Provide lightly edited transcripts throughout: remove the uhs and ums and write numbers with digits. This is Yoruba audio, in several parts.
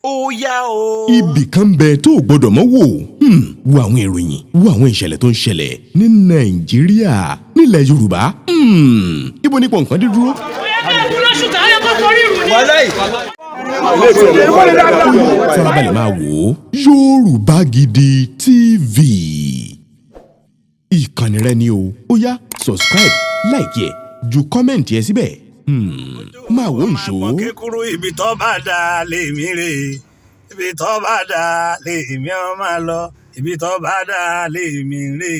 ó yá o. ibì kan bẹ tó o gbọdọ̀ mọ́ wò wo àwọn ìròyìn wo àwọn ìṣẹ̀lẹ̀ tó ń ṣẹlẹ̀ ní nàìjíríà nílẹ̀ yorùbá ibo ní pọ̀nkan dé dúró. farabalẹ̀ máa wò ó Yorùbá Gidi TV ìkànnì rẹ ni o ó yá subscribe like ẹ ju kọ́mẹ̀ntì ẹ síbẹ̀ máa wò ń ṣó. àwọn kékeré ibi tó bá dá lèmi rè ibi tó bá dá lèmi ó máa lọ ibi tó bá dá lèmi rè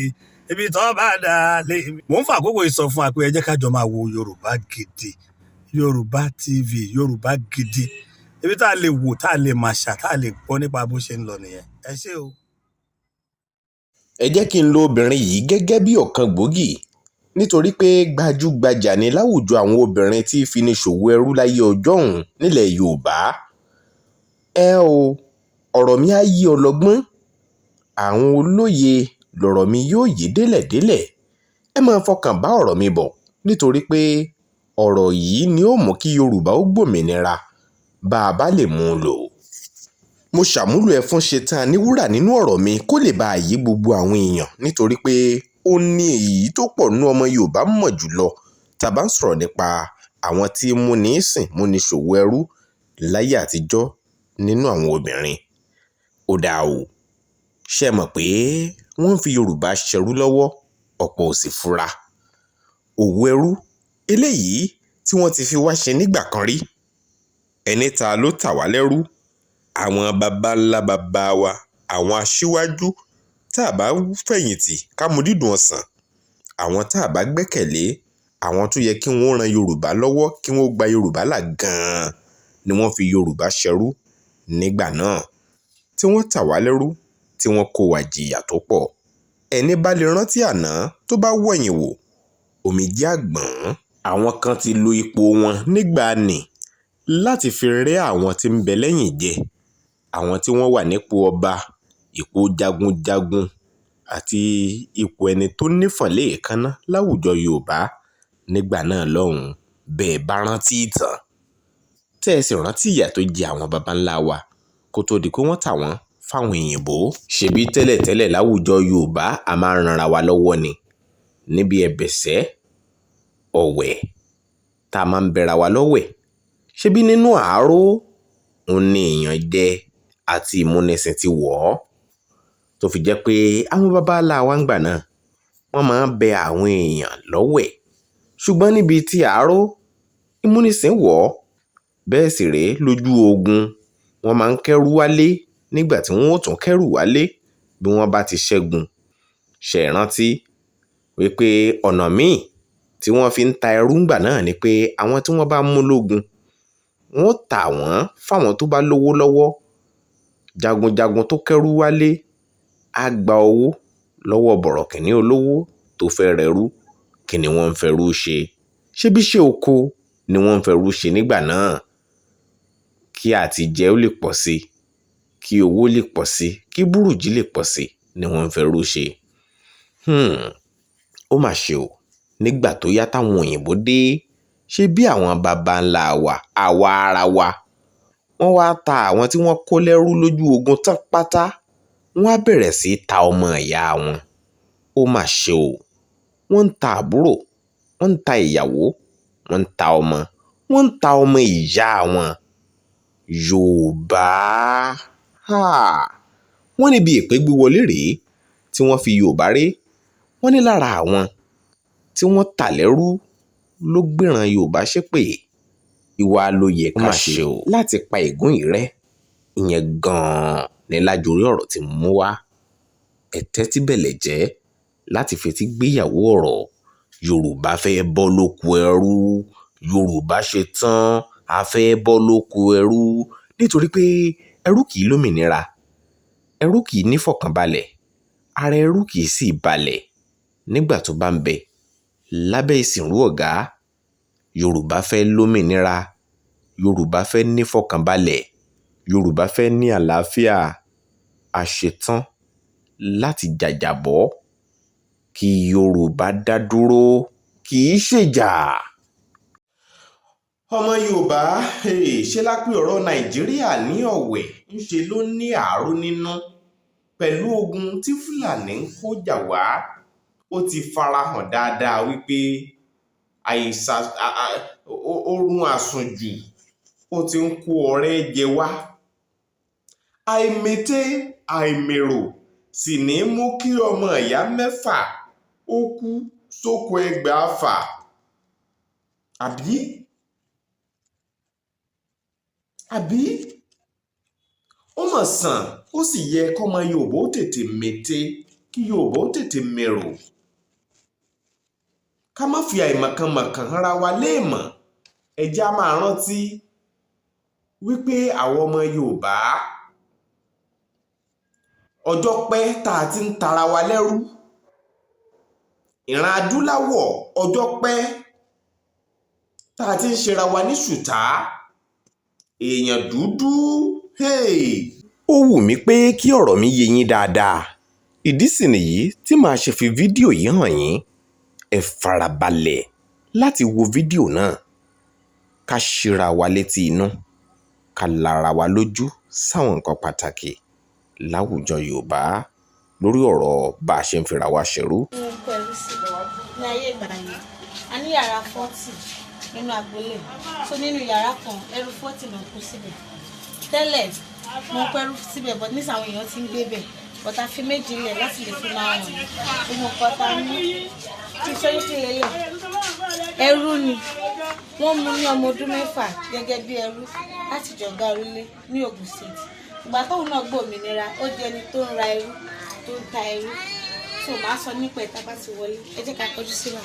ibi tó bá dá lèmi. mò ń fa àkókò ìsọ fún wa pé ẹ jẹ́ ká jọ máa wo Yorùbá Gidi Yorùbá TV Yorùbá Gidi ibi tá a lè wò tá a lè máa ṣà tá a lè gbọ́ nípa bó ṣe ń lọ nìyẹn ẹ ṣé o. ẹ jẹ́ kí n lo obìnrin yìí gẹ́gẹ́ bí ọ̀kan gbòógì nítorí pé gbajúgbajà ni láwùjọ àwọn obìnrin tí fi ní ṣòwò ẹrú láyé ọjọ́ ọ̀hún nílẹ̀ Yorùbá. ẹ o ọ̀rọ̀ mi á yí ọlọ́gbọ́n àwọn olóye lọ̀rọ̀ mi yóò yé délẹ̀délẹ̀ ẹ máa fọkàn bá ọ̀rọ̀ mi bọ̀ nítorí pé ọ̀rọ̀ yìí ni ó mú kí Yorùbá ó gbòmìnira bá a bá lè mú un lò. mo ṣàmúlò ẹfun ṣetán ní wúrà nínú ọ̀rọ̀ mi kó lè bá àyè gbogbo àwọn èèyàn nítorí pé ó ní èyí tó pọ̀ nú ọmọ Yorùbá mọ̀ jùlọ tá a bá ń sọ̀rọ̀ nípa àwọn tí múni sìn múni ṣòwò ẹrú láyé àtijọ́ nínú àwọn obìnrin. ó dáa o ṣe mọ̀ pé wọ́n ń fi Yorùbá ṣẹrú lọ́wọ́ ọ̀pọ̀ ò sì fura. òwò ẹrú eléyìí tí wọ́n ti fi wá ṣe nígbà kan rí ẹni ta ló tà wá lẹ́rú àwọn baba ńlá baba wa àwọn aṣíwájú tá a bá fẹ̀yìntì ká mú dídùn ọsàn àwọn tá a bá gbẹ́kẹ̀lé àwọn tó yẹ kí wọ́n ran Yorùbá lọ́wọ́ kí wọ́n gba Yorùbá là gan-an ni wọ́n fi Yorùbá ṣẹrú nígbà náà tí wọ́n tà wá lẹ́rú tí wọ́n kó wa jìyà tó pọ̀. ẹni bá lè rántí àná tó bá wẹ̀yìn wò omijé àgbọ̀n. àwọn kan ti lo ipò wọn nígbà nì láti fi rẹ́ àwọn tí ń bẹ lẹ́yìn jẹ àwọn tí wọ́n wà nípò ọba ipò jagunjagun àti ipò ẹni tó nífọ̀lẹ́ èékánná láwùjọ Yorùbá nígbà náà lọ́hùn-ún bẹ́ẹ̀ bá rántí ìtàn tẹ́ ẹ sì rántí ìyà tó jẹ àwọn baba ńlá wa kó tó di pé wọ́n tà wọ́n fáwọn òyìnbó. ṣebí tẹ́lẹ̀tẹ́lẹ̀ láwùjọ Yorùbá a máa ń ranra wa lọ́wọ́ ni níbi ẹ̀bẹ̀sẹ̀ ọ̀wẹ̀ tá a máa ń bẹ̀ra wa lọ́wẹ̀ ṣebí nínú àárò òun ni èèyàn jẹ àti ìmúnisìn ti wọ̀ ọ́ tó fi jẹ́ pé àwọn baba ńlá wa ń gbà náà wọ́n máa ń bẹ àwọn èèyàn lọ́wẹ̀ ṣùgbọ́n níbi tí àárò ìmúnisìn wọ̀ ọ́ bẹ́ẹ̀ sì rèé lójú ogun wọ́n máa ń kẹ́rù wálé nígbà tí wọ́n ó tún kẹ́rù wálé bí wọ́n bá ti ṣẹ́gun ṣe rántí wípé ọ̀nà míì tí wọ́n fi ń ta ẹrú ńgbà náà ni pé àwọn tí wọ́n bá mú lógun wọ́n tà wọ́n fáwọn tó bá lówó lọ́wọ́ jagunjagun tó kẹ́rù wálé á gba owó lọ́wọ́ bọ̀rọ̀kìnní olówó tó fẹ́ rẹrú kí ni wọ́n ń fẹ́rú ṣe ṣebí ṣe oko ni wọ́n ń fẹ́rú ṣe nígbà náà kí àtijẹ ó lè pọ̀ sí kí owó lè pọ̀ sí kí búrùjí lè pọ̀ sí ni wọ́n ń fẹ́rú ṣe. ó mà ṣe o nígbà tó yá táwọn òyìnbó dé ṣe bí àwọn baba ńlá wa àwa ara wa wọ́n wá ta àwọn tí wọ́n kó lẹ́rú lójú ogun tán pátá wọ́n á bẹ̀rẹ̀ sí í ta ọmọ ìyá wọn. ó mà ṣe o wọ́n ń ta àbúrò wọ́n ń ta ìyàwó wọ́n ń ta ọmọ wọ́n ń ta ọmọ ìyá wọn. Yorùbá wọ́n níbi èpè gbíwọlé rèé tí wọ́n fi Yorùbá ré wọ́n ní lára àwọn tí wọ́n tà lẹ́rú ló gbéran Yorùbá ṣépè ìwà ló yẹ ká ṣe o láti pa ègún yìí rẹ́ ìyẹn gan-an ní lájorí ọ̀rọ̀ tí mo mú wá ẹ tẹ́tí bẹ̀lẹ̀ jẹ́ láti fetí gbéyàwó ọ̀rọ̀. Yorùbá fẹ́ bọ́ lóko ẹrú Yorùbá ṣe tán a fẹ́ bọ́ lóko ẹrú nítorí pé ẹrú kì í lómìnira ẹrú kì í nífọ̀kànbalẹ̀ ara ẹrú kì í sì balẹ̀ nígbà tó bá ń bẹ lábẹ́ ìsìnrú ọ̀gá. Yorùbá fẹ́ lómìnira Yorùbá fẹ́ nífọ̀kànbalẹ̀ Yorùbá fẹ́ ní àlàáfíà a ṣetán láti jàjàbọ́ kí Yorùbá dá dúró kì í ṣèjà. ọmọ Yorùbá ṣe lápé ọ̀rọ̀ Nàìjíríà ní ọ̀wẹ̀ ńṣe ló ní àárò nínú pẹ̀lú ogun tí Fúlàní ń kó jà wá. Ó ti farahàn dáadáa wípé oorun àsùnjù ó ti ń kó ọ̀rẹ́ jẹ wá. Àìmètè àìmèrò sì ní mú kí ọmọ ìyá mẹ́fà ó kú sóko ẹgbàáfà. àbí ó mọ̀ sàn ó sì yẹ kọ́mọ Yorùbá ó tètè mètè kí Yorùbá ó tètè mèrò. Ká má fi àìmọ̀kànmọ̀kàn ara wa léèmọ̀. Ẹ jẹ́ á máa rántí wípé àwọn ọmọ Yorùbá ọjọ́ pẹ́ tá a ti ń tara wa lẹ́rú. Ìran adúláwọ̀ ọjọ́ pẹ́ tá a ti ń ṣera wa ní ṣùtá. Èèyàn dúdú ó wù mí pé kí ọ̀rọ̀ mi yé yín dáadáa. Ìdí sì nìyí tí màá ṣe fi fídíò yìí hàn yín. Ẹ farabalẹ̀ láti wo fídíò náà. Ká ṣíra wa létí inú, ká lára wa lójú sáwọn nǹkan pàtàkì láwùjọ Yorùbá lórí ọ̀rọ̀ bá a ṣe ń fira wa ṣẹrú. Ní ayé ìgbà yẹn a ní yàrá 40 nínú agboolé, so nínú yàrá kan ẹrú 40 ló kú síbẹ̀. Tẹ́lẹ̀ mo pẹ́rú síbẹ̀ but nísìnyí àwọn èèyàn ti ń gbé bẹ̀, but a fi méjì lẹ̀ láti lè fi máa hàn gbogbo nǹkan tá a ní kí sọ́yìn lélẹ̀. Ẹrú ni wọ́n mú ní ọmọ ọdún 6 gẹ́gẹ́ bí ẹrú láti jọ̀gá orílẹ̀ ní Ògùn State. Ìgbà tóun náà gbòmìnira ó di ẹni tó ń ra ẹrú tó ń ta ẹrú. So màá sọ nípa ìta bá ti wọlé. Ẹ jẹ́ ká kọjú síbà.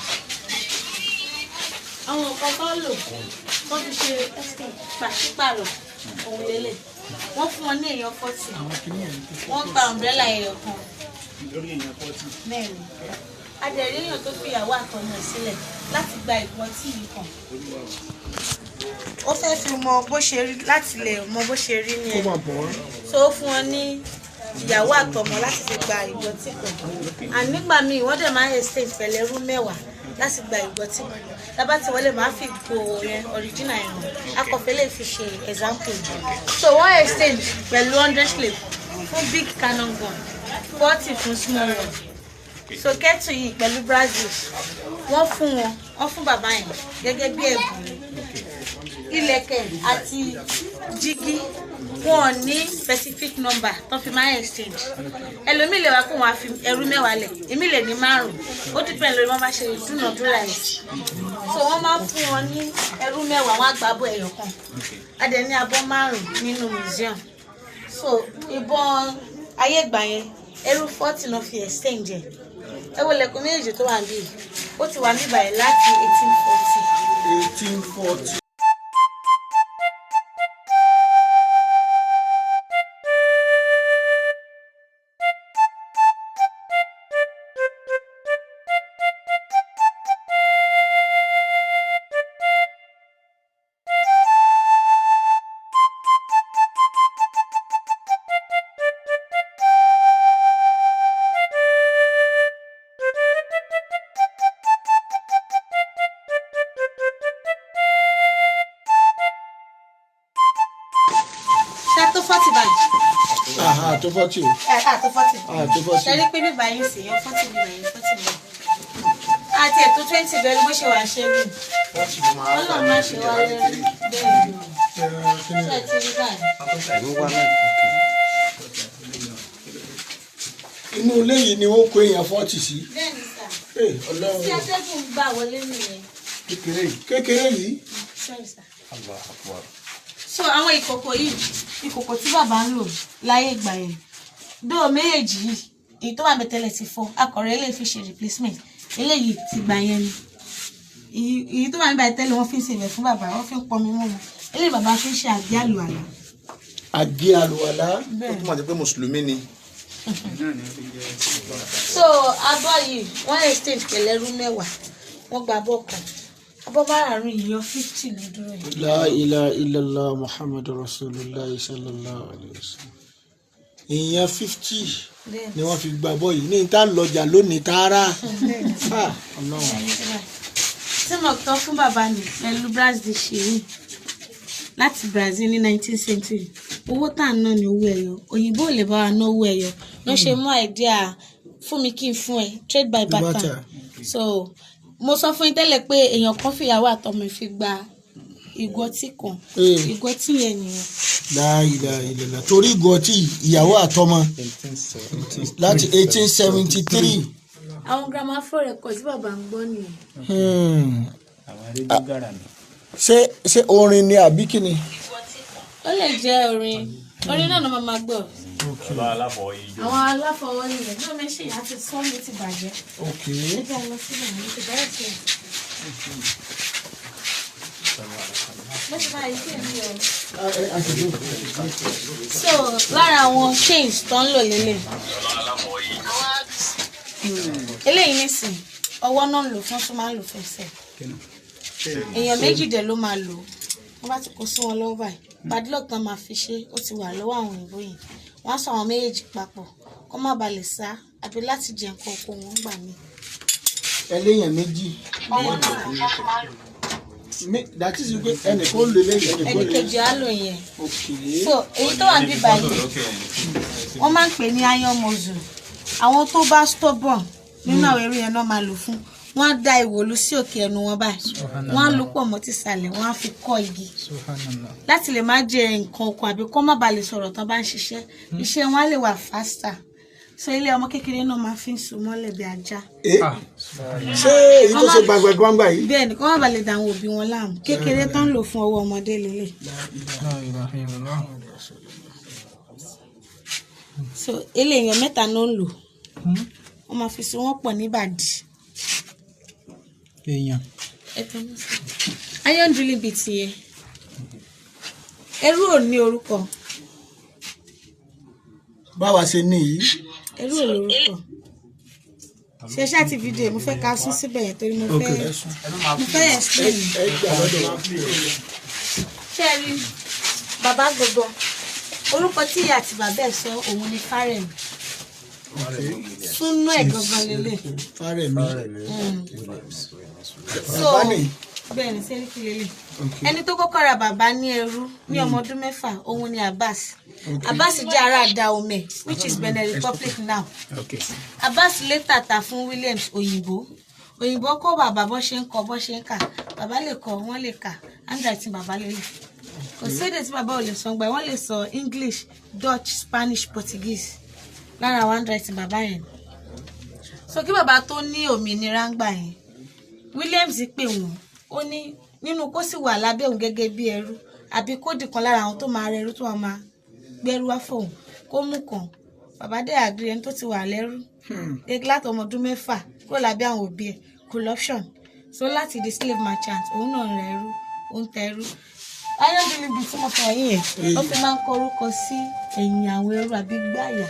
Àwọn nǹkan tó lò wọ́n fi ṣe pàṣípàrọ̀ ohun lélẹ̀. Wọ́n fún wọn ní èèyàn 40. Wọ́n gba umbrella èèyàn kan. Mẹ́rin. Adẹ̀rí èèyàn tó fi ìyàwó àtọmọ sílẹ̀ láti gba ìbọn tí yìí kan. Ó fẹ́ fi mọ bó ṣe rí láti lè mọ bó ṣe rí ní ẹ̀rọ. So ó fún wọn ní ìyàwó àtọmọ láti fi gba ìgbọ́tí kan. Nígbà míì wọ́n dẹ̀ máa ń exchange pẹ̀lú ẹrú 10 láti gba ìgbọ́tí kan. Tábà tí wọlé máa fi gbò yẹn original yẹn akọ̀fẹ́ lè fi ṣe example. So wọ́n exchange pẹ̀lú 100 slave fún big cannon gun, 40 fún small one. So kẹ́tù yìí pẹ̀lú Brazil wọ́n fún bàbá yẹn gẹ́gẹ́ bí ẹ̀bùn. Ìlẹ̀kẹ̀ àti jígí wọn ní specific number tó fi máa exchange. Ẹlòmíì lè wá kó wọn fi ẹrú 10 lẹ̀, èmi lè ní 5. Ó depend lórí wọn bá ṣe dúnàdúrà yìí. So wọ́n máa fún wọn ní ẹrú 10, wọ́n á gbàbọ̀ ẹyọ kan. A dẹ̀ ní abọ́ 5 nínú museum. So ìbọn ayé ìgbà yẹn ẹrú 40 náà fi exchange ẹ̀. Ẹ wo lẹ̀kùn méjì tó wà níbí. Ó ti wà níbà yìí láti 1840. Tó 40 báyìí. Tó 40. Tó 40. Tó 40. Ṣé rí pé ní báyìí sì yan 40 ní báyìí 40 ní. Àti ètò 20 bẹ́ẹ̀ bó ṣe wà ṣe rí. Ọlọ́run máa ṣe wá lẹ́rú bẹ́ẹ̀ ni. Ṣé ẹ ti rí báyìí? Inú ilé yìí ni wọ́n kó èèyàn 40 sí. Bẹ́ẹ̀ ni sà. Ọlọ́run. Tí atẹ́gùn gbà wọlé nìyẹn. Kékeré yìí. Sorry sà. So àwọn ìkòkò yìí, ìkòkò tí bàbá ń lò láyé ìgbà yẹn. Dóò méjèèjì yìí, èyí tó wà mẹ́tẹ́lẹ̀ ti fọ́, akọ̀rẹ́ lè fi ṣe replacement. Eléyìí ti gbà yẹn ni. Èyí tó wà nígbà tẹ́lẹ̀ wọ́n fi ń ṣèbẹ̀ fún bàbá, wọ́n fi ń pọnmi mọ́ wọn. Eléyìí bàbá fi ń ṣe àgé àlùwàlá. Àgé àlùwàlá? Ó túmọ̀ sí pé Mùsùlùmí ni. So abọ́ yìí wọ́n exchange pẹ̀lú ẹrú 10, wọ́n gba abọ́ kan. Abọ́ márùn-ún ìyàn 50 ló dúró yìí. La ilaha illallah Muhammadu Rasulullah sallallahu alaihi wasallam. Ìyàn 50 ni wọ́n fi gba abọ́ yìí. Ní ìta lọ́jà lónìí tààrà. tí mo tọ́ fún bàbá mi pẹ̀lú Brazil ṣèyí láti Brazil ní 19th century owó tá à ń ná ní owó ẹyọ òyìnbó ò lè bá wa ná owó ẹyọ ló ṣe mú idea fún mi kí n fún ẹ trade by barter so mo sọ fún yín tẹ́lẹ̀ pé èèyàn kan fìyàwó àtọmọ fi gba ìgò ọtí kan ìgò ọtí yẹn nìyẹn. láìláìlá torí ìgò ọtí ìyàwó àtọmọ láti 1873. àwọn gramophone record tí bàbá ń gbọ́ nìyẹn. ṣé orin ni àbí kí ni. ó lè jẹ́ orin náà ló máa gbọ́. àwọn aláfọwọ́ nìyẹn náà mẹ́sìn yà á ti sọ́ mi ti bàjẹ́. ẹ jẹ́ lọ síbẹ̀ ní ti bẹ̀rẹ̀ sí ẹ̀. so lára àwọn chains tó ń lò lélẹ̀ eléyìí nísìn ọwọ́ náà lò fún tó máa ń lò fẹsẹ̀ èèyàn méjì dẹ̀ ló máa lò wọ́n bá ti kó sí wọn lọ́wọ́ báyìí padlock tán máa fi ṣe ó ti wà lọ́wọ́ àwọn òyìnbó yìí wọ́n á sọ àwọn méjèèjì papọ̀ kó má bàa lè sá àbí láti jẹ nǹkan oko wọn gbà mí. ẹlẹ́yìn méjì dàtí sí pé ẹnì kan lè lẹ́yìn ẹnì kejì á lò yẹn so èyí tó wà ní báyìí wọ́n máa ń pè ní iron muscle àwọn tó bá stubborn nínú àwọn eré yẹn náà máa lò fún wọ́n á da ìwòlú sí òkè ẹnu wọn báyìí wọ́n á lò pọ̀ mọ́ tìsàlẹ̀ wọ́n á fi kọ́ igi láti lè má jẹ nǹkan oko àbí kó má bàa lè sọ̀rọ̀ tán bá ń ṣiṣẹ́ iṣẹ́ wọn á lè wà faster so ilé ọmọ kékeré náà máa fi ń sùn mọ́lẹ̀ bí ajá. ṣé èyí tó ṣe gbàgbàgbà yìí. bẹ́ẹ̀ ni kó má bàa lè dà àwọn òbí wọn láàmú kékeré tán lò fún ọwọ́ ọmọdé lélẹ̀. so ilé èèyàn mẹ́ta náà ń lò wọ́n máa fi sùn wọ́n pọ̀ níbàdí. èèyàn. iron drilling bit yẹn ẹrú ò ní orúkọ. báwa ṣe ní yìí. ẹrú ò lórúkọ ṣe ṣáà ti fídíò mo fẹ́ ká sún síbẹ̀ yẹn torí mo fẹ́ explain. ṣé ẹ rí bàbá gbogbo orúkọ tí ìyá àti bàbá ẹ̀ sọ òun ni Fárẹ̀mí súnú ẹ̀ gangan lélẹ̀. Fárẹ̀mí. so bẹ́ẹ̀ ni sẹ́ríkì lélẹ̀ ẹni tó kọ́kọ́ ra bàbá ní ẹrú ní ọmọ ọdún 6 òun ni Abbas. Abbas jẹ́ ará Dahomey which is Benin Republic now. Abbas later ta fún Williams òyìnbó kọ́ bàbá bó ṣe ń kọ bó ṣe ń kà bàbá lè kọ wọ́n lè kà handwriting bàbá lélẹ̀ kò sí èdè tí bàbá ò lè sọ gbà wọ́n lè sọ English Dutch Spanish Portuguese lára àwọn handwriting bàbá yẹn so kí bàbá tó ní òmìnira ń gbà yẹn Williams pè wọ́n ó ní nínú kó sì wà lábẹ́ òun gẹ́gẹ́ bí ẹrú àbí kó dìkan lára àwọn tó máa rẹrú tó máa gbẹrú wá fóun kó mú kan bàbá dé àgírí ẹni tó ti wà lẹ́rú láti ọmọ ọdún 6 kúrò lábẹ́ àwọn òbí ẹ̀ corruption so láti di slave merchant òun náà rẹ̀ ẹrú ó ń tẹ ẹrú iron drilling bit tí mo fọ yín yẹn ó fi máa ń kọ orúkọ sí ẹ̀yìn àwọn ẹrú àbí gbáyà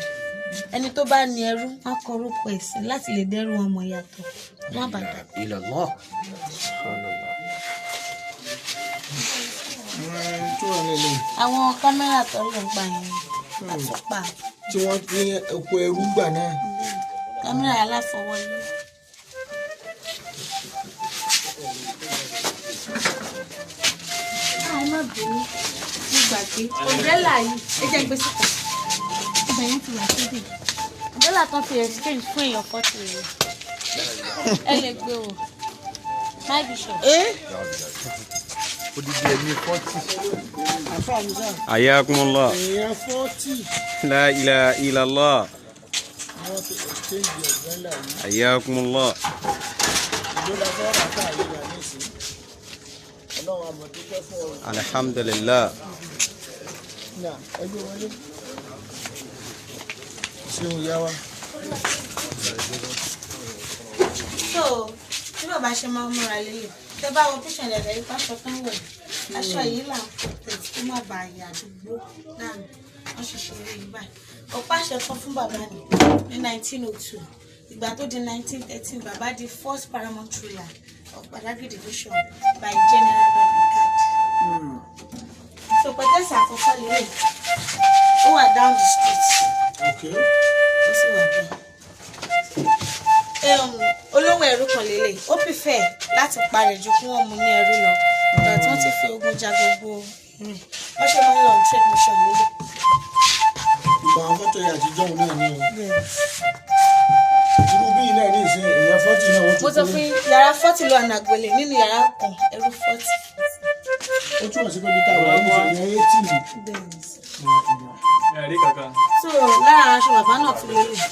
ẹni tó bá ní ẹrú wọn kọ orúkọ ẹ̀ sí láti lè dẹ́rù wọn mọ̀ yàtọ̀ wọn àbàdà. àwọn kámẹ́rà tó lè gbà yẹn àtúpà. tí wọ́n ní oko ẹrú gbà náà. kámẹ́rà aláfọwọ́yí. ẹ má bínú mo gbàgbé ọ̀dẹ́là yìí ẹ jẹ́ gbé síta ibẹ̀ yẹn ti wà síbi ọ̀dẹ́là kan fi exchange fún èèyàn 40 rẹ̀ ẹ lè gbé o my bishop. odidi ẹni 40. Ayakumullah. èèyàn 40. La ilaha illallah. wọ́n fi exchange ọ̀dẹ́là yìí. Ayakumullah. ìjọba fẹ́ rà ká àyè wà nísìnyí. ọlọ́run àmọ̀dúpẹ́ fún ọ. Alhamdulillah. nà ẹgbẹ́ wọlé. ṣéun yá wa. so tí bàbá ṣe máa ń múra lélẹ̀ tẹ bá wo píṣàn ẹ̀rẹ̀ ipá aṣọ tán wẹ̀ aṣọ yìí là ń tẹ̀sí kó má bàa yà àdúgbò náà wọ́n ṣiṣẹ́ orí yìí báyìí ọ̀pá àṣẹ kan fún bàbá ní 1902 ìgbà tó di 1913 bàbá di first paramount ruler of Badagry division by General Brigade. so pẹ̀tẹ́sì àkọ́kọ́ lélẹ̀ ó wà down the street ó sì wà bẹ́ẹ̀ olówó ẹrú kan lélẹ̀ ó prefer láti parẹ́ ju kí wọ́n mú ní ẹrú lọ ìgbà tí wọ́n ti fi ogun ja gbogbo rẹ̀ wọ́n ṣe máa ń lọ trade mission lórí. ìgbà àwọn fọ́tò yẹn àtijọ́ òun náà ní o. irú bí ilé ní ìsìn èèyàn 40 náà wọ́n tún mo sọ fún yàrá 40 lọ ànàgbélé nínú yàrá kan ẹrú 40. ó túmọ̀ sí pé bí táwọn ọmọ ìṣẹ̀lẹ̀ 80. so lára aṣọ bàbá náà tún lélẹ̀.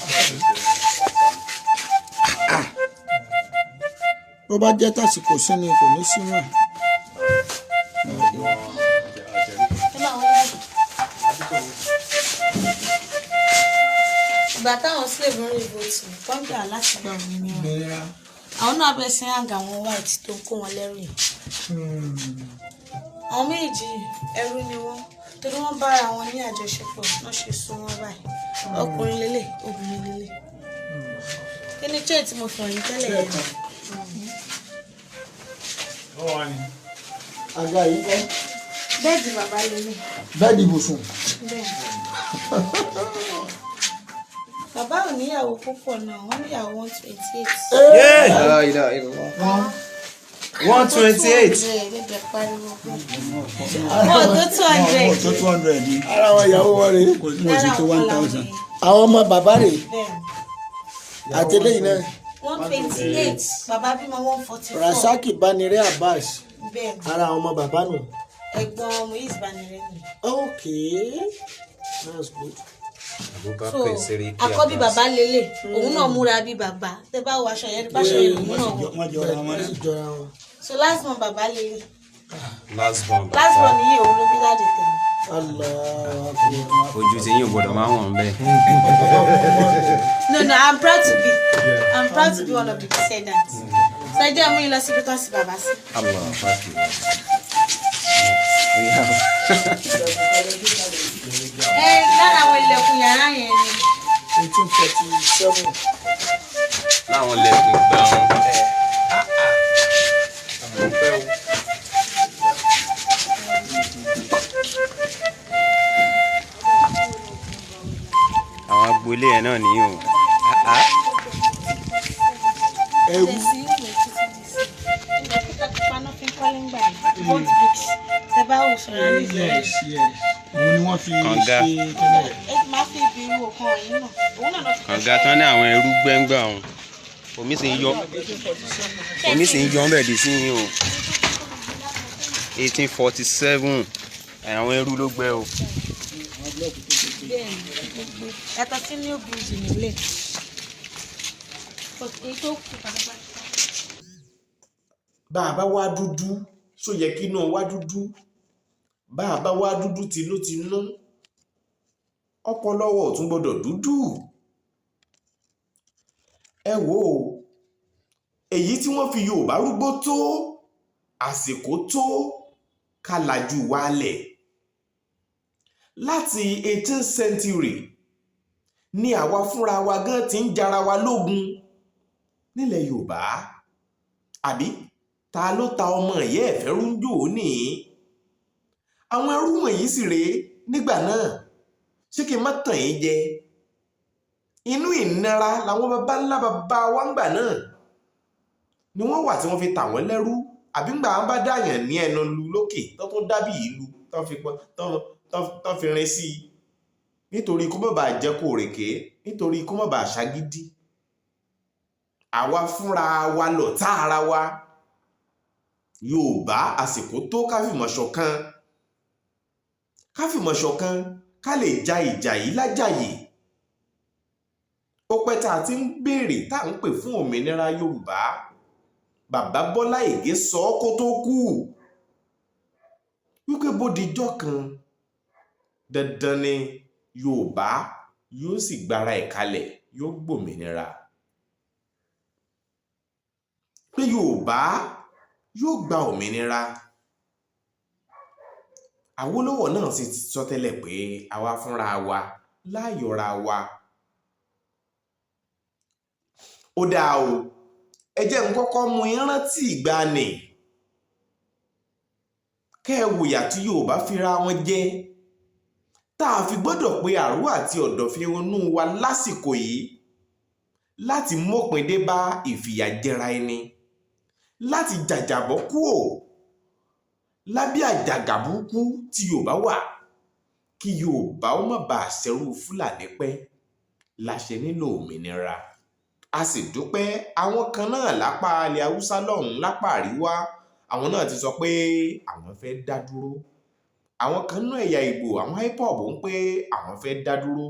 bó bá jẹ́ tàsìkò sí ni kò ní sí náà. ìgbà táwọn slave ń rí vote kọ́ńtà láti gba òmìnira àwọn náà bẹ̀rẹ̀ sí àgà àwọn white tó ń kó wọn lẹ́rù yìí. àwọn méjì ẹrú ni wọ́n torí wọ́n bára wọn ní àjọṣepọ̀ náà ṣe sún wọn báyìí ọkùnrin lélẹ̀ obìnrin lélẹ̀. kí ni chair tí mo fọ̀ yín tẹ́lẹ̀ yẹn. àga yìí kọ́. bẹ́ẹ̀dì bàbá lélẹ̀. bẹ́ẹ̀dì ibùsùn. bẹ́ẹ̀ bàbá ò níyàwó púpọ̀ náà wọ́n níyàwó 128. 128. tó 200 ni. ara wọn ìyàwó wọn rèé. kò sí tó 1000. àwọn ọmọ bàbá rèé. àtẹlẹyìn náà. 128 bàbá bímọ 144. Rasaki Banire Abbas ara àwọn ọmọ bàbá nù. ẹ̀gbọ́n Muiz Banire ni. Okay, that's good. so àkọ́bí bàbá lélẹ̀ òun náà múra bí bàbá tẹ bá wọ aṣọ yẹn bá ṣe òun náà wọ. jọra wọn. so last born bàbá lélẹ̀. last born yìí òun ló bí jáde tẹ̀lé. ojú tí yín ò gbọdọ̀ máa wọ̀n bẹ́ẹ̀. no I'm proud to be one of the descendants. so ẹ jẹ́ mú yín lọ síbi tó ń sin bàbá sí. lára àwọn ilẹ̀kùn yàrá yẹn ni. 1847. láwọn ilẹ̀kùn gbà wọn. àwọn agboolé yẹn náà nìyí o. ẹrú. Yes. òun ni wọ́n fi Kànga. ṣe kíni. máa fi ibi irú ọkàn yìí náà òun náà lọ fi. kànga tán ní àwọn ẹrú gbẹ́ngbà ọ̀hún omi sì ń yọ ọ́nbẹ̀ dé sí yín o 1847 àwọn ẹrú ló gbẹ́ o. yàtọ̀ sí ní òbí ìjìnlẹ̀ èyí tó kù pátápátá. bá a bá wá dúdú ṣó yẹ kí inú wá dúdú bá a bá wá dúdú tinútinú ọpọlọwọ ò tún gbọdọ̀ dúdú. ẹ wò ó èyí tí wọ́n fi Yorùbá rúgbó tó àsìkò tó ká lajú wálẹ̀ láti 18th century ni àwa fúnra wa gan ti ń jara wa lógun nílẹ̀ Yorùbá àbí ta ló ta ọmọ ìyá ẹ̀fẹ́ rúnjò ní àwọn ẹrú wọ̀nyí sì rèé nígbà náà ṣé kí n má tàn yín jẹ inú ìnira làwọn baba ńlá baba wa ń gbà náà ni wọ́n wà tí wọ́n fi tà wọ́n lẹ́rú àbí ńgbà wọn bá dáyàn ní ẹnu lu lókè tó tún dábì ìlú tó fi rin sí i nítorí kó má bàa jẹ́ kó rèké nítorí kó má bàa ṣagídí àwa fúnra wa lọ̀tá ara wa Yorùbá àsìkò tó ká fìmọ̀ ṣọ̀kan ká lè ja ìjà yìí lájàyè ó pẹ́ tá a ti ń béèrè tá à ń pè fún òmìnira Yorùbá bàbá Bọ́lá Ìgè sọ ọ́ kó tó kú wípé bódijọ́ kan dandan ni Yorùbá yóò sì gbára ẹ̀ kalẹ̀ yóò gbòmìnira pé Yorùbá yóò gba òmìnira Awólọ́wọ̀ náà sì ti sọ tẹ́lẹ̀ pé àwa fúnra wa láyọ̀ra wa ó dáa o ẹ jẹ́ n kọ́kọ́ mú yín rántí ìgbàanì kẹ́ ẹ wòyà tí Yorùbá fira wọn jẹ tá a fi gbọ́dọ̀ pé àrú àti ọ̀dọ̀fin inú wa lásìkò yìí láti mọ́pin dé bá ìfìyàjẹra ẹni láti jàjàbọ́ kúò lábẹ́ àjàgà burúkú tí Yorùbá wà, kí Yorùbá ó má bàa ṣẹrú Fúlàní pẹ́, la ṣe nílò òmìnira. A sì dúpẹ́ àwọn kan náà lápá ilẹ̀ Haúsá lọ́hùn lápá àríwá, àwọn náà ti sọ pé àwọn fẹ́ dá dúró. Àwọn kan náà ẹ̀yà Ìgbò, àwọn IPOB ń pé àwọn fẹ́ dá dúró.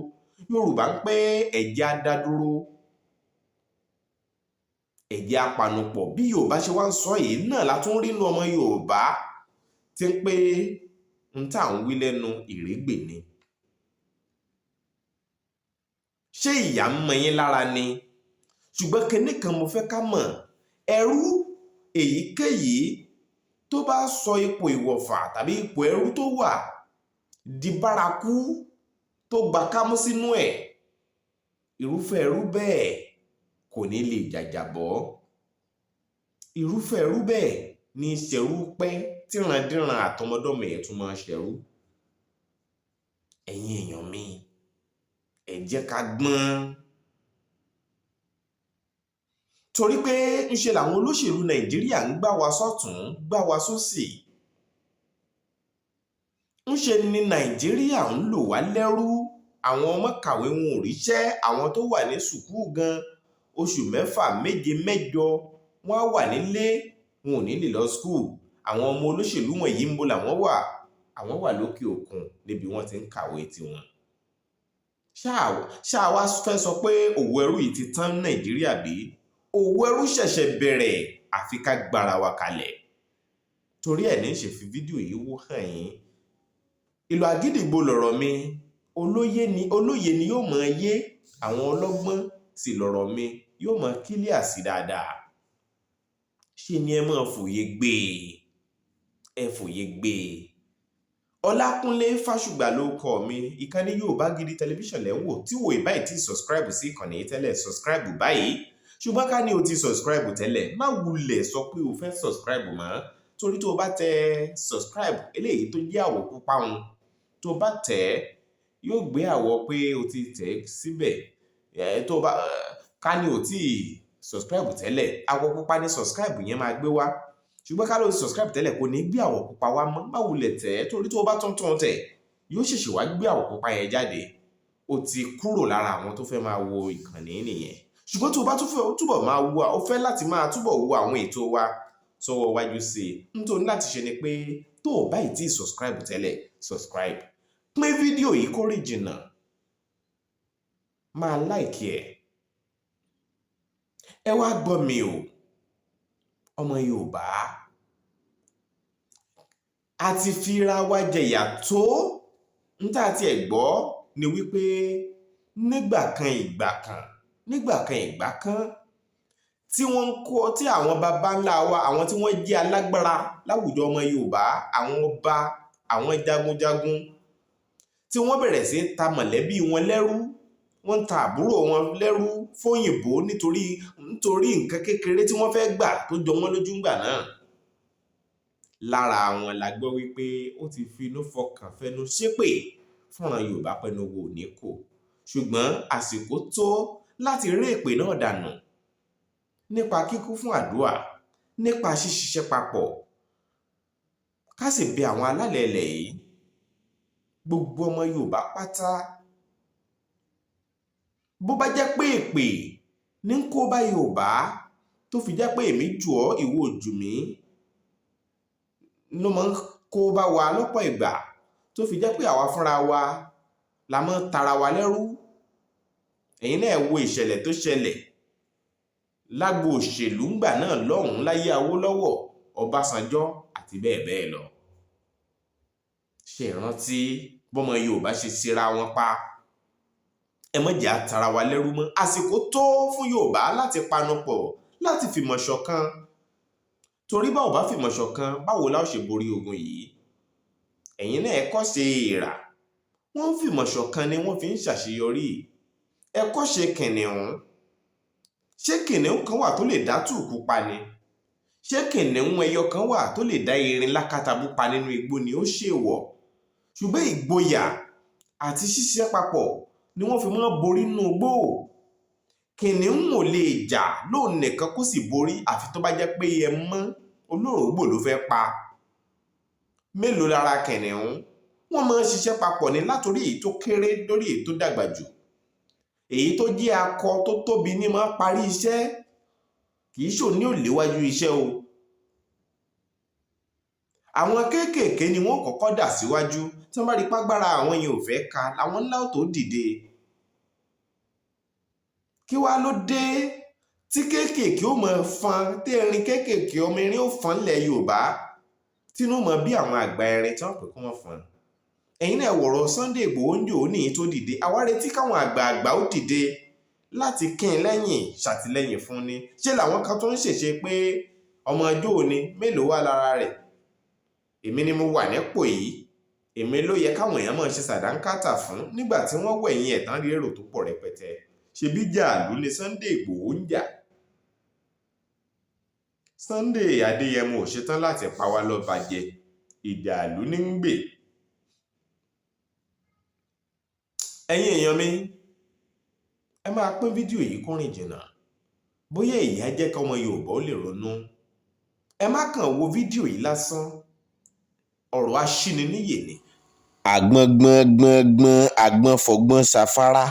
Yorùbá ń pé ẹ̀jẹ̀ á dá dúró, ẹ̀jẹ̀ apanupọ̀. Bí Yorùbá ṣe wá ń sọ yìí náà la tún rí inú ọmọ Yorùbá tí ń pé ń tà ń wí lẹ́nu ìrégbè ni. Ṣé ìyà ń mọ yín lára ni? Ṣùgbọ́n kinní kan mo fẹ́ ká mọ̀, ẹrú èyíkéyìí tó bá sọ ipò ìwọ̀fà tàbí ipò ẹrú tó wà di bárakú tó gba kámú sínú ẹ̀, irúfẹ́ ẹrú bẹ́ẹ̀ kò ní lè jàjàbọ́. Irúfẹ́ ẹrú bẹ́ẹ̀ ní ṣẹrú pẹ́ tí randíran àtọmọdọ́mọ ẹ̀ tún máa ṣẹrú. Ẹ̀yin èèyàn mi, ẹ jẹ́ ká gbọ́n. Torí pé ńṣe làwọn olóṣèlú Nàìjíríà ń gbá wa sọ́tún gbá wa sósì. Ńṣe ni Nàìjíríà ń lò wá lẹ́rú. Àwọn ọmọ kàwé wọn ò ríṣẹ́, àwọn tó wà ní sùkúù gan oṣù 6, 7, 8 wọ́n á wà nílé, wọn ò ní lè lọ skúù. Àwọn ọmọ olóṣèlú wọ̀nyí ń bo làwọn wà, àwọn wà lókè òkun níbi wọ́n ti ń kàwé tiwọn. Ṣáà wá fẹ́ sọ pé òwò ẹrú yìí ti tán Nàìjíríà bí? Òwò ẹrú ṣẹ̀ṣẹ̀ bẹ̀rẹ̀, àfi ká gbára wa kalẹ̀. Torí ẹ̀ ní ṣe fi fídíò yìí wó hàn yín. Ìlú àgídìgbò lọ̀rọ̀ mi, olóye ni yóò mọ̀ yé, àwọn ọlọ́gbọ́n sì lọ̀rọ̀ mi yóò mọ̀ kílíà sí dáadáa. Ṣé ni ẹ máa fòye gbé ẹ fòye gbé. Ọlákúnlé Fásùgbà ló kọ mi, ìkànnì Yorùbá Gidi tẹlifíṣàn lẹ́ ń wò. Tí wò ìbáyìí tí subscribe sí ìkànnì yìí tẹ́lẹ̀, subscribe báyìí. Ṣùgbọ́n ká ní o ti subscribe tẹ́lẹ̀, má wulẹ̀ sọ pé o fẹ́ subscribe mọ́. Torí tó bá tẹ subscribe eléyìí tó jẹ́ àwọ̀ pupa hun, tó bá tẹ̀ yóò gbé àwọ̀ pé o ti tẹ̀ síbẹ̀. Tó bá ká ní o ti subscribe tẹ́lẹ̀, àwọ̀ pupa ní subscribe yẹn máa gbé wá. Ṣùgbọ́n ká ló ti subscribe tẹ́lẹ̀ kò ní gbé àwọ̀ pupa wá mọ́. Má wulẹ̀ tẹ̀, torí tó bá tún tẹ̀ yóò ṣèṣì wá gbé àwọ̀ pupa yẹn jáde. O ti kúrò lára àwọn tó fẹ́ máa wo ìkànnì nìyẹn. Ṣùgbọ́n tó bá tún fẹ́ túbọ̀ máa wo, o fẹ́ láti máa túbọ̀ wo àwọn ètò wa sọ́wọ́ wájú sí i. Nítorí láti ṣe ni pé tó o bá ti subscribe tẹ́lẹ̀, subscribe. Pín fídíò yìí kó rìn jìnnà. Máa like ẹ̀. Ẹ wá gbọ́ mi o, ọmọ Yorùbá. A ti fira wa jẹ̀yà tó. Níta tí ẹ gbọ́ ni wípé nígbà kan ìgbà kan tí àwọn baba ńlá wa, àwọn tí wọ́n jẹ́ alágbára láwùjọ ọmọ Yorùbá, àwọn ọba, àwọn jagunjagun, tí wọ́n bẹ̀rẹ̀ sí ta mọ̀lẹ́bí wọn lẹ́rú, wọ́n ta àbúrò wọn lẹ́rú fóyìnbó nítorí nǹkan kékeré tí wọ́n fẹ́ gbà tó jọ wọ́n lójú ńgbà náà. Lára wọn la gbọ́ wípé ó ti finú fọkàn fẹnu ṣépè fúnran Yorùbá pẹ̀lú owó ní kò. Ṣùgbọ́n àsìkò tó láti rí èpè náà dànù nípa kíkún fún àdúrà, nípa ṣíṣiṣẹ́ papọ̀. Ká sì bẹ àwọn alálẹ̀ ilẹ̀ yìí, gbogbo ọmọ Yorùbá pátá. Bó bá jẹ́ pé èpè ní ń kó bá Yorùbá tó fi jẹ́ pé èmi jù ọ́ ìwọ jù mí ló máa ń kó bá wa lọ́pọ̀ ìgbà, tó fi jẹ́ pé àwa fúnra wa la máa ń tara wa lẹ́rú. Ẹ̀yin náà wo ìṣẹ̀lẹ̀ tó ṣẹlẹ̀ lágbo òṣèlú ńgbà náà lọ́hùn-ún láyé Awólọ́wọ̀, Ọbásanjọ́ àti bẹ́ẹ̀ bẹ́ẹ̀ lọ. Ṣé ìrántí bọ́mọ Yorùbá ṣe ṣera wọn pa? Ẹ má jẹ́ á tara wa lẹ́rú mọ́. Àsìkò tó fún Yorùbá láti panupọ̀, láti fìmọ̀ ṣọ̀kan. Torí báwo bá fìmọ̀ ṣọ̀kan, báwo la ó ṣe borí ogun yìí? Ẹ̀yin náà ẹ kọ́ ṣe èèrà. Wọ́n ń fìmọ̀ ṣọ̀kan ni wọ́n fi ń ṣàṣeyọrí. Ẹ kọ́ ṣe kìnìún. Ṣé kìnìún kan wà tó lè dá tùkú pa ni? Ṣé kìnìún ẹyọ kan wà tó lè dá erin lákàtàbú pa nínú igbó ni? Ó ṣèwọ̀. Ṣùgbọ́n ìgboyà àti ṣíṣiṣẹ́ papọ̀ ni wọ́n fi máa borí nínú igbó. kìnìún ò lè jà lóun nìkan kó sì borí àfi tó bá jẹ́ pé ẹ mọ́ olórògbò ló fẹ́ pa. Mélòó lára kìnìún? Wọ́n máa ń ṣiṣẹ́ papọ̀ ní látòrí èyí tó kéré lórí èyí tó dàgbà jù. Èyí tó jẹ́ akọ tó tóbi ní máa parí iṣẹ́, kì í ṣòní ò léwájú iṣẹ́ o. Àwọn kéékèèké ni wọ́n kọ́kọ́ dà síwájú, tí wọ́n bá rí págbára àwọn yẹn ò fẹ́ ka làwọn ńlá ò tó dìde. Kí wá ló dé tí kéékèèké ó mọ fọn, tí erin kéékèèké ọmọ erin ó fọn nílẹ̀ Yorùbá tínú mọ bí àwọn àgbà erin tí wọ́n pè kí wọ́n fọn. Ẹ̀yin náà wọ̀rọ̀ Sunday Igboho ń dò ní tó dìde, àwa retí káwọn àgbààgbà ó dìde láti kín lẹ́yìn ṣàtìlẹ́yìn fún ni. Ṣé làwọn kan tó ń ṣèṣe pé ọmọ ọjọ́ òní mélòó wà lára rẹ̀? Èmi ni mo wà nípò yìí, èmi ló yẹ káwọn èèyàn máa ṣe sàdánkátà fún nígbà tí wọ́n wẹ̀yìn ẹ̀tàn rí èrò tó pọ̀ rẹpẹtẹ. Ṣebí jàlú ni Sunday Igboho ń jà. Sunday Adéyẹmọ ò ṣetán láti pa wá lọ́ba jẹ, ìjàlú ní ń gbè. Ẹ̀yin èèyàn mi, ẹ máa pín fídíò yìí kó rìn jìnnà, bóyá èyí á jẹ́ kọ́mọ Yorùbá ó lè ronú. Ẹ má kàn wo fídíò yìí lásán, ọ̀rọ̀ aṣíniníyè ni. Àgbọn gbọ́n gbọ́n gbọ́n, àgbọn fọgbọ́n ṣafárá.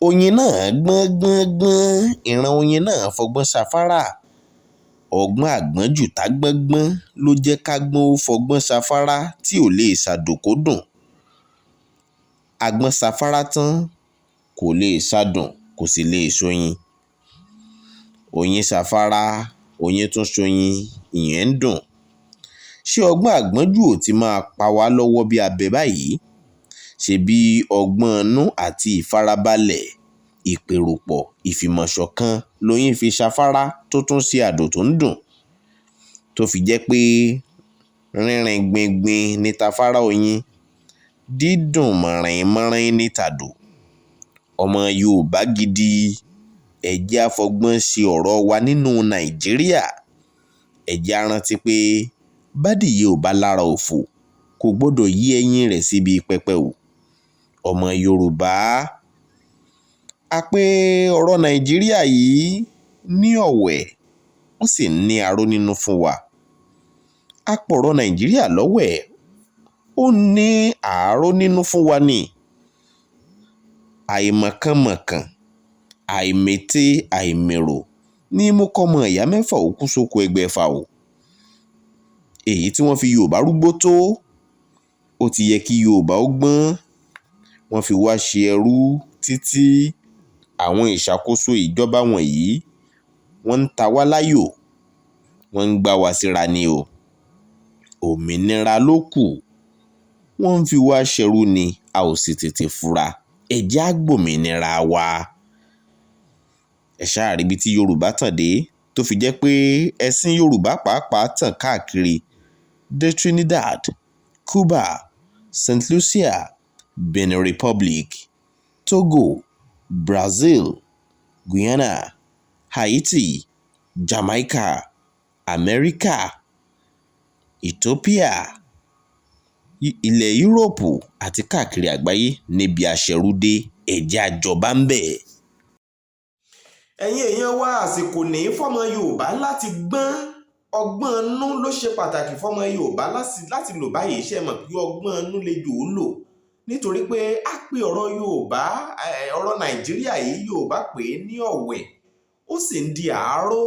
Oyin náà gbọ́n gbọ́n gbọ́n, ìran oyin náà fọgbọ́n ṣafárá. Ọgbọ́n àgbọ́n jù tágbọ́n gbọ́n ló jẹ́ kágbọ́n ó fọgbọ́n ṣafárá tí ò lè ṣàdòkódùn. Àgbọn ṣafárá tán kò lè ṣàdùn, kò sì lè ṣoyin. Oyin ṣafárá, oyin tún ṣoyin, ìyẹn ń dùn. Ṣé ọgbọ́n àgbọ́njù ò ti máa pa wá lọ́wọ́ bí abẹ báyìí? Ṣebí ọgbọ́n inú àti ìfarabalẹ̀, ìpèròpọ̀, ìfìmọ̀ṣọ̀kan lóyin fi ṣafárá tó tún ṣe àdùn tó ń dùn, tó fi jẹ́ pé rínrin gbingbin ní tafárá oyin, dídùn mọ̀rìn-mọ́rìn ní tàdò. Ọmọ Yorùbá gidi, ẹ jẹ́ á fọgbọ́n ṣe ọ̀rọ̀ wa nínú Nàìjíríà. Ẹ jẹ́ á rántí pé bádìyẹ ò bá lára òfò kò gbọ́dọ̀ yí ẹyin rẹ̀ síbi pẹpẹ o. Ọmọ Yorùbá, a pé ọ̀rọ̀ Nàìjíríà yìí ní ọ̀wẹ̀, ó sì ní aró nínú fún wa. A pọ̀ ọ̀rọ̀ Nàìjíríà lọ́wẹ̀, ó ní àáró nínú fún wa ni. Àìmọ̀kànmọ̀kàn, àìmètè, àìmèrò ní mú kọ́mọ ìyá mẹ́fà ó kú sóko ẹgbẹ̀fà o. Èyí tí wọ́n fi Yorùbá rúgbó tó, ó ti yẹ kí Yorùbá ó gbọ́n. Wọ́n fi wá ṣe ẹrú títí àwọn ìṣàkóso ìjọba wọ̀nyí wọ́n ń ta wá láyò, wọ́n ń gbá wa síra ni o. Òmìnira ló kù, wọ́n ń fi wá ṣẹrú ni, a ò sì tètè fura. Ẹ jẹ́ á gbòmìnira wa. Ẹ ṣáà rí ibi tí Yorùbá tàn dé, tó fi jẹ́ pé ẹ̀sìn Yorùbá pàápàá tàn káàkiri dé Trinidad, Cuba, St. Lucia, Benin Republic, Togo, Brazil, Guyana, Haiti, Jamaica, America, Ethiopia, ilẹ̀ Yúróòpù àti káàkiri àgbáyé níbi àṣẹrúdé. Ẹ jẹ́ á jọba ń bẹ̀. Ẹ̀yin èèyàn wa, àsìkò ní fọ́mọ Yorùbá láti gbọ́n. Ọgbọ́n inú ló ṣe pàtàkì fọ́mọ Yorùbá láti lò báyìí. Ṣé mọ̀ pé ọgbọ́n inú lè jò ó lò? Nítorí pé a pè ọ̀rọ̀ Yorùbá, ọ̀rọ̀ Nàìjíríà yìí Yorùbá pè é ní ọ̀wẹ̀, ó sì ń di àáró.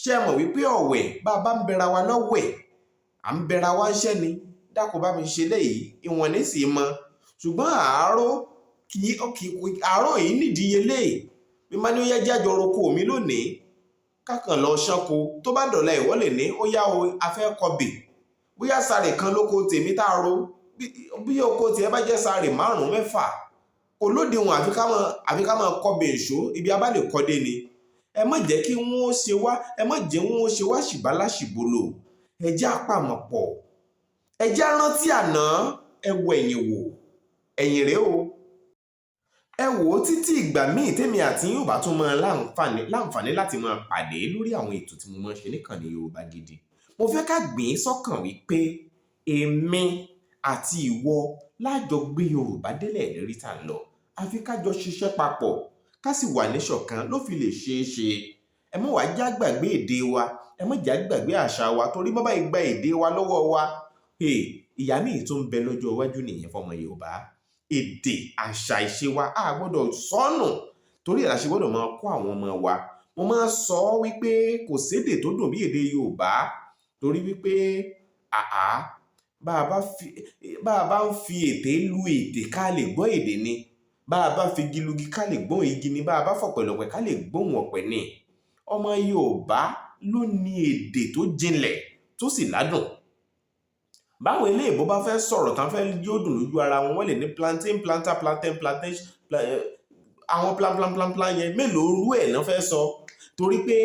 Ṣé mọ̀ wípé ọ̀wẹ̀ bá a bá ń bẹra wa lọ́wẹ̀, à ń bẹra wa ń ṣẹ́ ni. Dákun bá mi ṣe léyìí, ìwọ̀n ní sì mọ. Ṣùgbọ́n àáró àáró yìí nídìíyelé. Bí má ní ó yẹ jẹ́ àjọ roko mi lónìí, kákan lọ ṣánko, tó bá dọ̀la ìwọ lè ní ó yá o, a fẹ́ kọbè. Bóyá sàrè kan lóko tèmi tá a ro, bí oko tiẹ̀ bá jẹ́ sàrè 5 6, kò lódiwọ̀n àfi ká máa kọbè ìṣó ibi a bá lè kọ́dé ni. Ẹ má jẹ́ kí wọ́n ó ṣe wá, ẹ má jẹ́ wọ́n ó ṣe wá ṣìbáláṣìbolo. Ẹ jẹ́ á pàmọ̀ pọ̀, ẹ jẹ́ á rántí àná, ẹ wo ẹ̀yìn wò, ẹ̀yìn rèé o. Ẹ wò ó títí ìgbà míì tèmi àti yín ò bá tún máa láǹfààní láti máa pàdé lórí àwọn ètò tí mo máa ń ṣe níkànnì Yorùbá Gidi. Mo fẹ́ ká gbìn ín sọ́kàn wípé èmi àti ìwọ lájọ gbé Yorùbá délẹ̀ lérí tá ń lọ. Àfi ká jọ ṣiṣẹ́ papọ̀, ká sì wà níṣọ̀kan ló fi lè ṣeé ṣe. Ẹ má wá já gbàgbé èdè wa, ẹ má já gbàgbé àṣà wa, torí bá báyìí gba èdè wa lọ́wọ́ wa, ìyá míì tó ń bẹ lọ́jọ́ iwájú nìyẹn fọmọ Yorùbá. Èdè àṣà ìṣe wa a gbọ́dọ̀ sọnù, torí ẹ̀ la ṣe gbọ́dọ̀ máa kọ́ àwọn ọmọ wa. Mo máa ń sọ wípé kò sédè tó dùn bí èdè Yorùbá, torí wípé bá a bá ń fi ètè lu èdè ká lè gbọ́ èdè ni, bá a bá fi igi lugi ká lè gbóhùn igi ni, bá a bá fọ̀pẹ̀lọ̀pẹ̀ ká lè gbóhùn ọ̀pẹ̀ ni. Ọmọ Yorùbá ló ní èdè tó jinlẹ̀ tó sì ládùn. Báwọn eléèbó bá fẹ́ sọ̀rọ̀ tán fẹ́ yóò dùn lójú ara wọn, wọ́n lè ní plantain, planter, plantain, plantation, àwọn plan yẹn mélòó rú ẹ̀ náà fẹ́ sọ, torí pé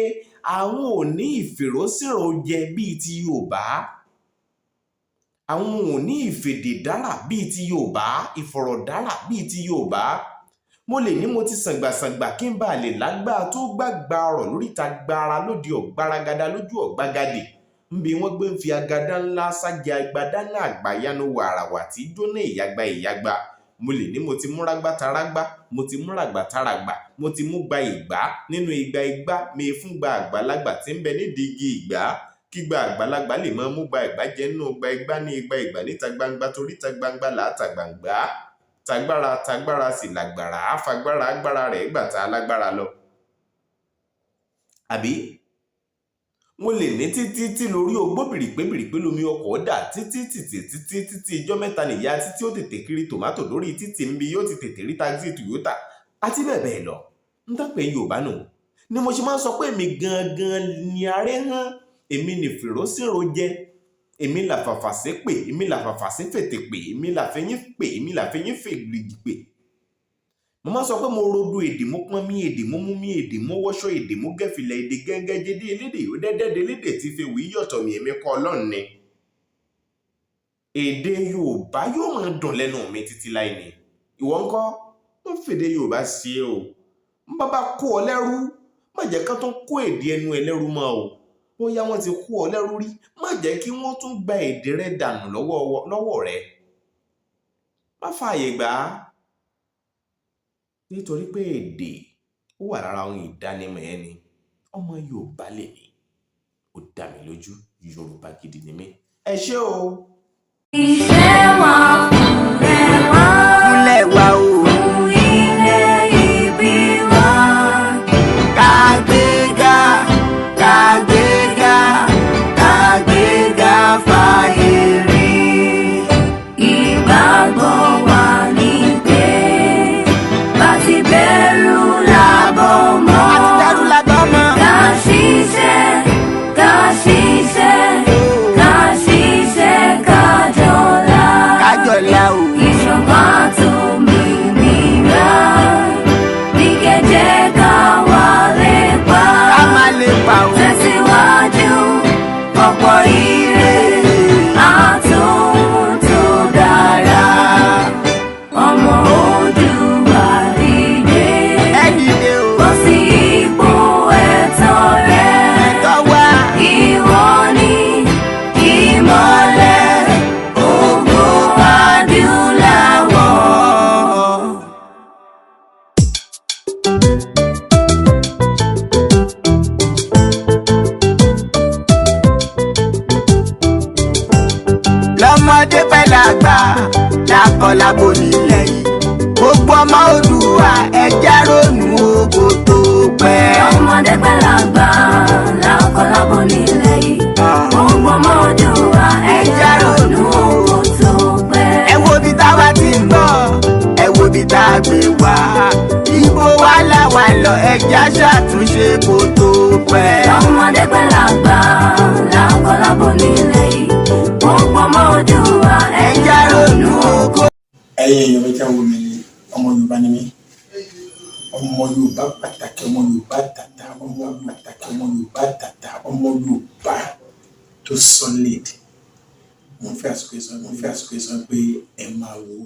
àwọn ò ní ìfèròsírò jẹ bíi ti Yorùbá, àwọn ò ní ìfèdèdára bíi ti Yorùbá, ìfọ̀rọ̀dára bíi ti Yorùbá. Mo lè ní mo ti sàngbàsàngbà kí n bá lè lágbá tó gbàgbà ọ̀rọ̀ lórí ìta gbára lóde ọ̀gbaragada lójú ọ̀gbagadè, nbí wọ́n gbé ń fi agada ńlá ságẹ agbádá náà àgbàyanu wàràwà tí jóná ìyagba. Mo lè ní mo ti múragbá tarágbá, mo ti múragbà taràgbà, mo ti mú gba ìgbá nínú igba mi fún gba àgbàlagbà tí ń bẹ nídìí igi ìgbá, kí gba àgbàlagbà lè máa mú gba ìgbá jẹ nínú gba ìgbá ní igba ìgbà níta gbangba, torí ta gbangba làátà gbangba, tagbára sì làgbàrá, àfagbára agbára rẹ̀ gbà tá alágbára lọ. Àbí mo lè ní títí lórí ogbó bìrìpé lómi ọkọ̀ dà, títí ijọ́ mẹ́ta nìyá títí ó tètè kiri tòmátò lórí títì ń bí yóò ti tètè rí taxi Toyota àti bẹ́ẹ̀ bẹ́ẹ̀ lọ. ń tọ́pẹ́ Yorùbá nù ni mo ṣe máa ń sọ pé èmi gangan ni aré hán, èmi ni fèròsírò jẹ, èmi làfàfà sí pè, èmi làfàfà sí fètè pè, èmi làfẹ́yìn pè, èmi làfẹ́yìn fègbìgbì pè. Mo máa sọ pé mo rodo èdè, mo pọ́n mi èdè, mo mú mi èdè, mo wọ́ṣọ èdè, mo gẹ́fìlẹ̀ èdè gẹ́gẹ́ jẹ́dé elédè yóò dẹ́dẹ́dẹ́ elédè tí fi wí yọ̀tọ̀ mi èmi kọ́ Ọlọ́run ni. Èdè Yorùbá yóò máa dùn lẹ́nu mi títí láì ní. Ìwọ ńkọ́? Wọ́n fèdè Yorùbá sí o. ń bá kó ọ lẹ́rú, má jẹ́ ká tún kó èdè ẹnu ẹ lẹ́rú mọ́ o. Bóyá wọ́n ti kó ọ lẹ́rú rí, má jẹ́ kí wọ́n tún gba èdè rẹ dànù lọ́wọ́ rẹ. Má fààyè gbà á, nítorí pé èdè ó wà lára ohun ìdánimọ̀ ẹni. Ọmọ Yorùbá lè ní, ó dá mi lójú, Yorùbá gidi ni mí. Ẹ ṣé o. Ìfẹ́ wa fúnlẹ̀ wa o. Fún ilé ìbí wa. Kàgbéga fàyè rí. Ìgbàgbọ́ wa ní pé bá ti bẹ̀rù làbọ̀ mọ́. Ká ṣiṣẹ́ kájọlá o. Ìṣọ̀kan tó mìíràn ní kẹjẹ ká wà lè pa. Ká má lè pa o. Tẹ̀síwájú ọ̀pọ̀ ire àtúntò dára. Ọmọ Oòduà dìde. Ẹ dìde o. Bọ́ sí ipò ẹ̀tọ́ rẹ. Ẹ̀tọ́ wa. Ìwọ ni ìmọ́lẹ̀ ògo adúláwọ̀. Lọ́mọdé pẹ́ lágbà lákọlábo nílẹ̀ yìí, gbogbo ọmọ Oòduà ẹja ronú ògo tó pẹ́. Lọ́mọdé pẹ́ lágbà lákọlábo nílẹ̀ yìí, gbogbo ọmọ Oòduà ẹja ronú ògo tó pẹ́. Ẹ wo bí táwa ti ń bọ̀, ẹ wo bí tá a gbé wá, ibo wa làwa lọ, ẹja ṣàtúnṣe kó tó pẹ́. Lọ́mọdé pẹ́ lágbà lákọlábo nílẹ̀ yìí, gbogbo ọmọ Oòduà ẹja ronú ògo. Ẹ̀yin èèyàn mi tí wọ́n mi ni ọmọ Yorùbá ni mí, ọmọ Yorùbá pàtàkì, ọmọ Yorùbá tàtà, ọmọ pàtàkì, ọmọ Yorùbá tàtà, ọmọ Yorùbá tó solid. Mo fẹ́ àsìkò sọ pé ẹ máa wo